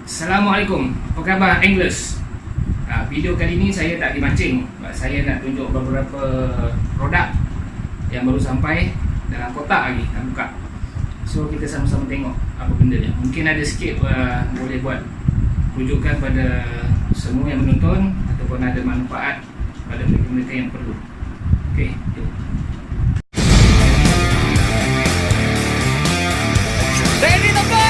Assalamualaikum, apa khabar anglers? Video kali ni saya tak dimancing. Saya nak tunjuk beberapa produk yang baru sampai dalam kotak lagi, nak buka. So kita sama-sama tengok apa benda dia. Mungkin ada sikit boleh buat rujukan pada semua yang menonton ataupun ada manfaat pada mereka-mereka yang perlu. Okey, jom. Ready to go!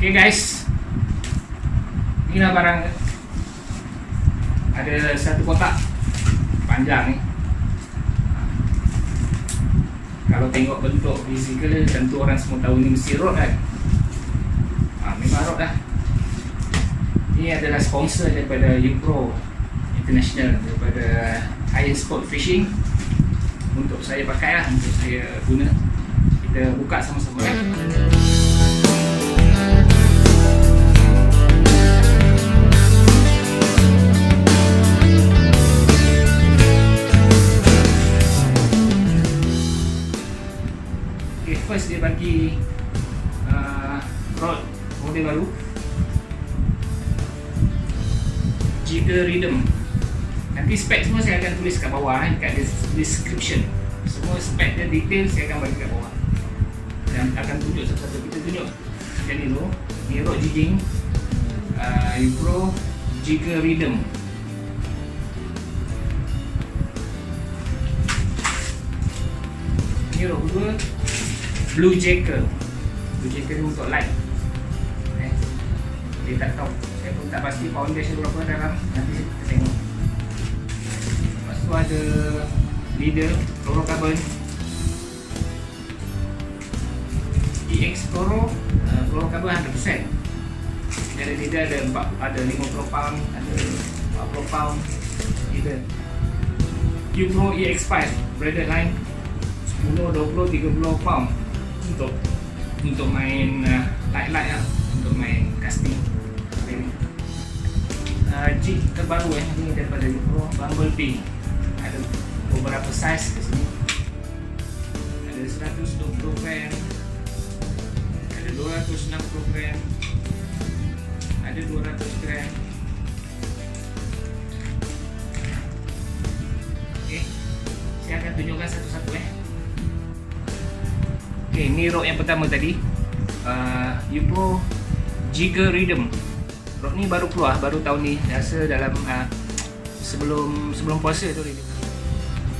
Okay guys, inilah barang. Ada satu kotak panjang ni. Kalau tengok bentuk fizikal, tentu orang semua tahu ni mesti rod kan. Memang rod dah. Ini adalah sponsor daripada Upro International, daripada Iron Sport Fishing. Untuk saya pakai lah, untuk saya guna. Kita buka sama-sama kan. First dia bagi rod model baru, Jigger Rhythm. Nanti spek semua saya akan tulis kat bawah kat description. Semua spek dan detail saya akan bagi kat bawah. Dan akan tunjuk satu-satu. Kita tunjuk macam ni dulu. Ni rod jigging Upro Jigger Rhythm. Ni rod kedua, Blue Jacker. Blue Jacker ni untuk light. Dia tak tahu. Saya pun tak pasti foundation berapa dalam. Nanti kita tengok. Lepas tu ada leader fluorocarbon EX Toro, fluorocarbon 100%. Jadi leader ada 50 pound, ada 40 pound leader. Upro EX5 braided line 10, 20, 30 pound. Untuk main light lah, untuk main casting. Jig terbaru ini daripada Upro, Bumblebee. Ada beberapa size di sini. Ada 120 gram, ada 260 gram, ada 200 gram. Okey, saya akan tunjukkan satu-satu Okay, ni rod yang pertama tadi, Upro Jigger Rhythm. Rod ni baru keluar, baru tahun ni. Rasa dalam sebelum puasa tu,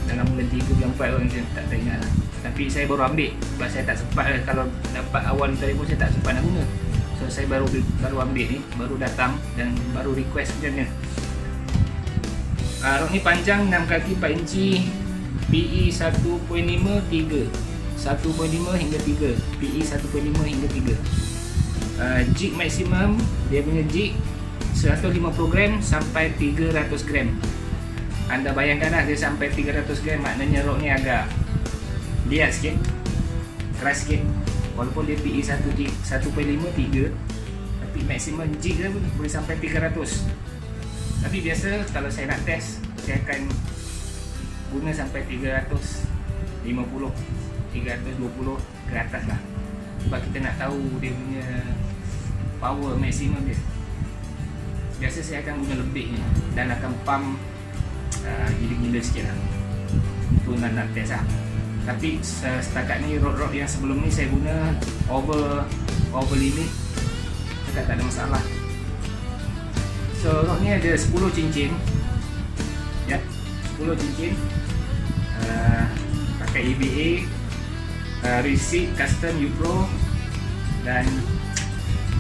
dalam bulan 3 bulan 4 orang tak ingat lah. Tapi saya baru ambil sebab saya tak sempat lah. Kalau dapat awal tadi pun saya tak sempat nak guna. So saya baru ambil ni, baru datang dan baru request macam ni. Rod ni panjang 6 kaki 4 inci, PE 1.5 3. 1.5 hingga 3, PE 1.5 hingga 3. Jig maksimum, dia punya jig 150 gram sampai 300 gram. Anda bayangkanlah dia sampai 300 gram, maknanya rod ni agak liat sikit, keras sikit. Walaupun dia PE 1.5 3, tapi maksimum jig dia boleh sampai 300. Tapi biasa kalau saya nak test, saya akan guna sampai 350, 320 ke atas lah. Sebab kita nak tahu dia punya power maksimum dia. Biasa saya akan guna lebih ni dan akan pump gila-gila sikit lah untuk nak test lah. Tapi setakat ni rod-rod yang sebelum ni saya guna over limit, cakap tak ada masalah. So rod ni ada 10 cincin, ya, 10 cincin, pakai EVA, receipt custom Upro, dan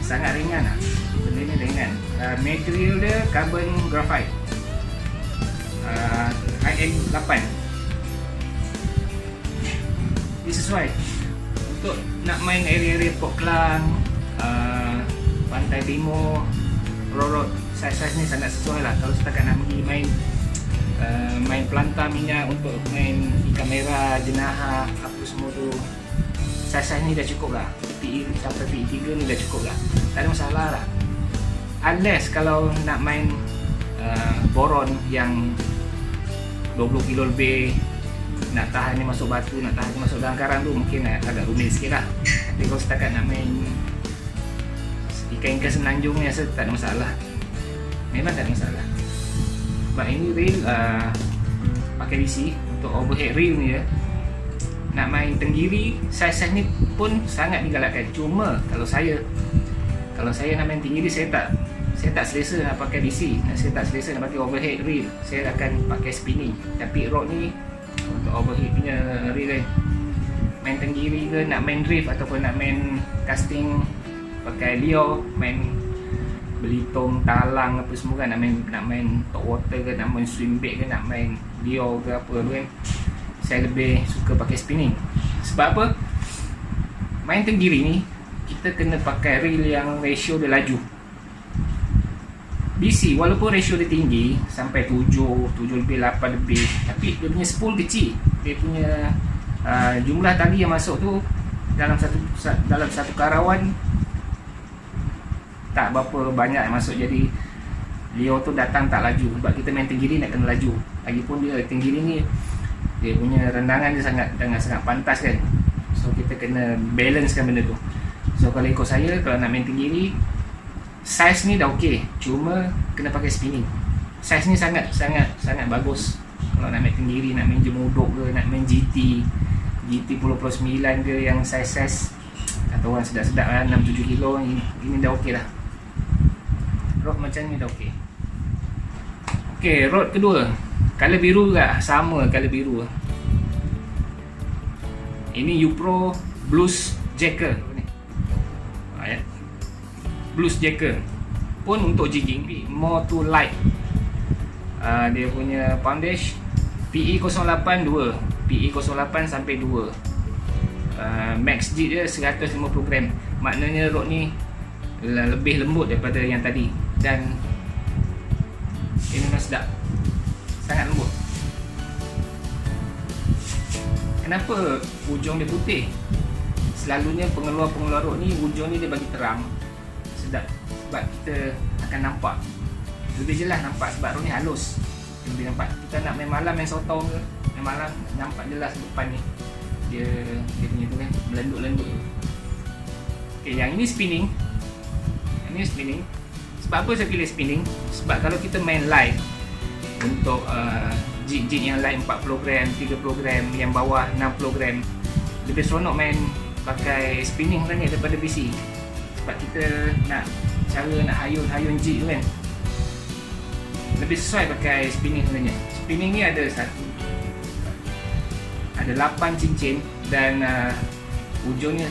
sangat ringan lah. Benda ni ringan. Material dia carbon graphite. IM8. Ini sesuai untuk nak main area-area Port Klang, Pantai Timur, Rorot. Saiz ni sangat sesuai lah kalau setakat nak pergi main pelantar minyak untuk main ikan merah, jenaha, apa semua tu. Saiz ni dah cukup lah. PE sampai PE3 ni dah cukup lah. Tak ada masalah lah. Unless kalau nak main boron yang 20 kilo lebih, nak tahan ni masuk batu, nak tahan ni masuk dalam karang tu mungkin agak rumit sikit lah. Tapi kalau setakat nak main ikan-ikan semenanjung ni rasa tak ada masalah. Memang tak ada masalah. Sebab ini reel pakai DC untuk overhead reel ni ya. Nak main tenggiri, saiz ni pun sangat digalakkan. Cuma kalau saya nak main tenggiri, saya tak selesa nak pakai DC. Saya tak selesa nak pakai overhead reel. Saya akan pakai spinning. Tapi rod ni untuk overhead punya reel kan. Main tenggiri ke, nak main drift ataupun nak main casting pakai lure, main belitung, talang apa semua kan, nak main top water ke, nak main swim bait ke, nak main lure ke apa tu kan, saya lebih suka pakai spinning. Sebab apa? Main tenggiri ni kita kena pakai reel yang ratio dia laju. BC walaupun ratio dia tinggi sampai 7 lebih, 8 lebih, tapi dia punya spool kecil. Dia punya jumlah tali yang masuk tu dalam satu karawan tak berapa banyak yang masuk. Jadi lure tu datang tak laju. Sebab kita main tenggiri nak kena laju. Lagipun dia tenggiri ni dia punya rendangan dia sangat pantas kan. So kita kena balancekan benda tu. So kalau ikut saya, kalau nak main tenggiri, saiz ni dah okey, cuma kena pakai spinning. Saiz ni sangat bagus kalau nak main tenggiri, nak main jemuduk ke, nak main GT 10 Pro 9 ke, yang saiz kata orang sedap-sedap lah, 6-7 kilo, ini dah okey lah. Rod macam ni dah okey. Okey, rod kedua, color biru juga, sama color biru. Ini Upro Blues Jacker ni. Blues Jacker pun untuk jigging, more to light. Dia punya poundage PE08 2, PE08 sampai 2. Max G dia 150 gram. Maknanya rod ni lebih lembut daripada yang tadi, dan ini memang sedap, sangat lembut. Kenapa ujung dia putih? Selalunya pengeluar rod ni ujung ni dia bagi terang, sedap. Sebab kita akan nampak lebih jelas, nampak sebab rod ni halus, lebih nampak. Kita nak main malam, main sotong ke, main malam nampak jelas depan ni dia punya tu kan, melendut-lendut tu. Okay, yang ini spinning. Ini spinning. Sebab apa saya pilih spinning? Sebab kalau kita main live untuk jig yang live 40 gram, 30 gram, yang bawah 60 gram, lebih seronok main pakai spinning sebenarnya daripada BC. Sebab kita nak hayun jig tu kan, lebih sesuai pakai spinning sebenarnya. Spinning ni ada 8 cincin dan ujungnya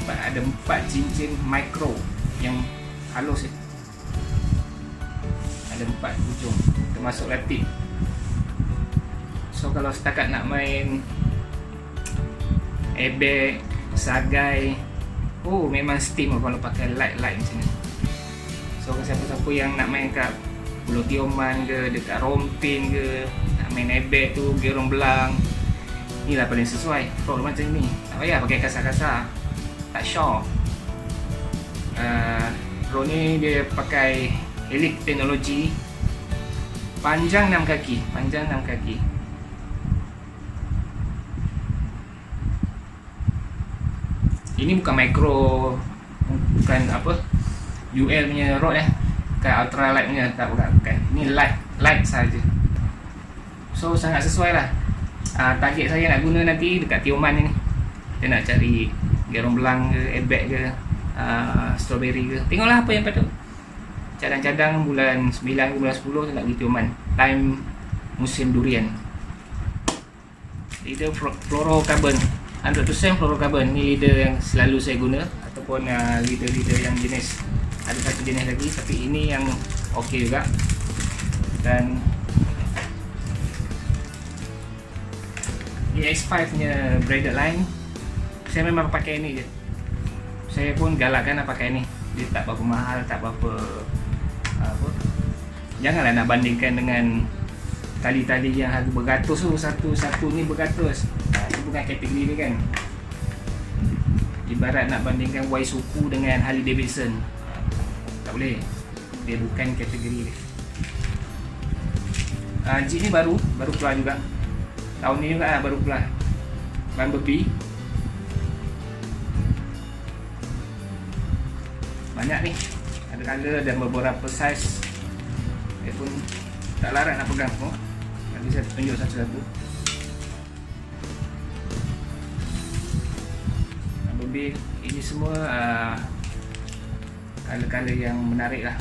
ada 4 cincin micro yang halus. Ada 4 ujung termasuk rapid. So kalau setakat nak main airbag, sagai, memang steam kalau pakai light macam ni. So siapa-siapa yang nak main kat Pulau Tioman ke, dekat Rompin ke, nak main airbag tu, gerong belang, inilah paling sesuai. Rod macam ni, tak payah pakai kasar-kasar, tak shock. Rod ni dia pakai Elite teknologi, panjang 6 kaki. Ini bukan micro, bukan apa UL punya rod bukan ultra light punya, tak, bukan. Ini light saja. So sangat sesuai lah. Target saya nak guna nanti dekat Tioman ni. Saya nak cari gerong belang ke, airbag ke, strawberry ke. Tengoklah apa yang patut. Cadang-cadang bulan 9 ke bulan 10 saya nak pergi Tioman. Time musim durian. Leader fluorocarbon, 100% fluorocarbon. Ni leader yang selalu saya guna. Ataupun leader yang jenis, ada satu jenis lagi, tapi ini yang okey juga. Dan GX5 punya braided line, saya memang pakai ni je. Saya pun galakkan nak pakai ni. Dia tak berapa mahal, tak berapa apa. Janganlah nak bandingkan dengan tali-tali yang harga beratus tu, satu ni beratus. Itu bukan kategori ni kan. Ibarat nak bandingkan Waisuku dengan Harley Davidson, tak boleh. Dia bukan kategori dia. Jeep ni baru keluar juga. Tahun ni juga baru keluar. Bumblebee. Banyak ni. Ada color dan beberapa size. Dia pun tak larat nak pegang semua. Nanti saya tunjuk satu-satu. Bumblebee ini semua color-color yang menarik lah.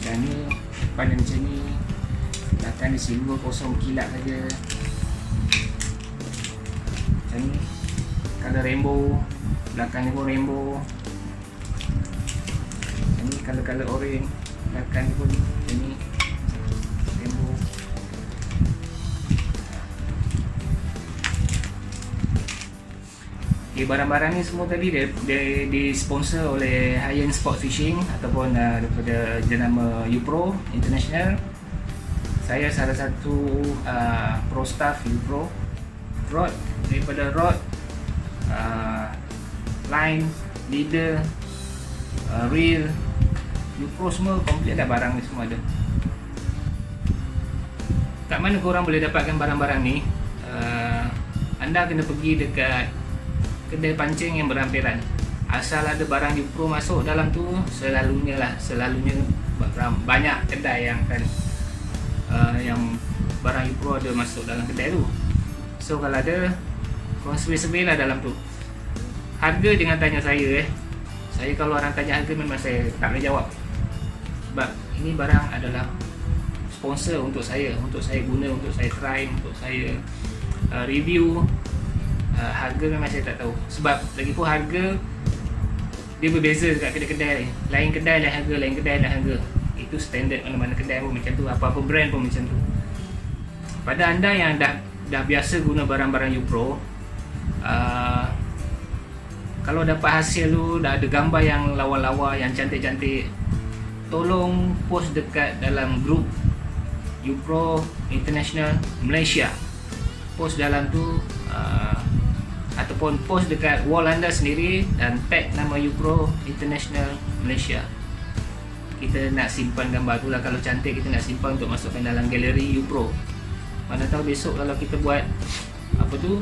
Dan ni pada macam ni, belakang ni silver kosong kilat saja. Macam ni, color rainbow, belakang ni pun rainbow. Macam ni color-color orange, belakang ni pun macam ni rainbow. Okay, barang-barang ni semua tadi dia disponsor oleh High-End Sport Fishing ataupun daripada jenama UPRO International. Saya salah satu pro staff UPRO. Rod, daripada rod, line, leader, reel, UPRO semua komplit dah, barang ni semua ada. Kat mana korang boleh dapatkan barang-barang ni? Anda kena pergi dekat kedai pancing yang berampiran. Asal ada barang UPRO masuk dalam tu, selalunya banyak kedai yang akan yang barang UPRO ada masuk dalam kedai tu. So kalau ada, korang survey lah dalam tu. Harga jangan tanya saya Saya kalau orang tanya harga memang saya tak boleh jawab. Sebab ini barang adalah sponsor untuk saya guna, untuk saya try, untuk saya review. Harga memang saya tak tahu. Sebab lagipun harga dia berbeza dekat kedai-kedai. Lain kedai lain harga, lain kedai lain harga. Itu standard mana-mana kedai pun macam tu, apa-apa brand pun macam tu. Pada anda yang dah biasa guna barang-barang UPRO, kalau dapat hasil tu, dah ada gambar yang lawa-lawa, yang cantik-cantik, tolong post dekat dalam grup UPRO International Malaysia. Post dalam tu, ataupun post dekat wall anda sendiri dan tag nama UPRO International Malaysia. Kita nak simpan gambar tu lah. Kalau cantik, kita nak simpan untuk masukkan dalam galeri UPRO. Mana tahu besok kalau kita buat apa tu,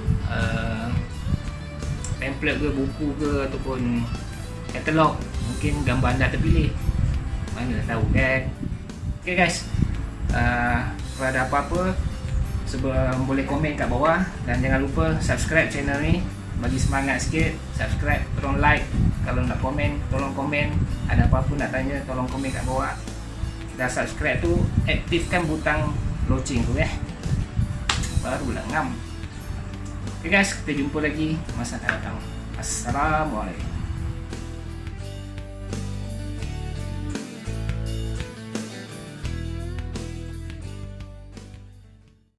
pamphlet ke, buku ke, ataupun katalog, mungkin gambar anda terpilih. Mana tahu kan. Okay guys, kalau ada apa-apa boleh komen kat bawah. Dan jangan lupa subscribe channel ni, bagi semangat sikit. Subscribe, tolong like. Kalau nak komen, tolong komen. Ada apa-apa nak tanya, tolong komen kat bawah. Dah subscribe tu, aktifkan butang loceng tu barulah ngam. Okay guys, kita jumpa lagi masa akan datang. Assalamualaikum.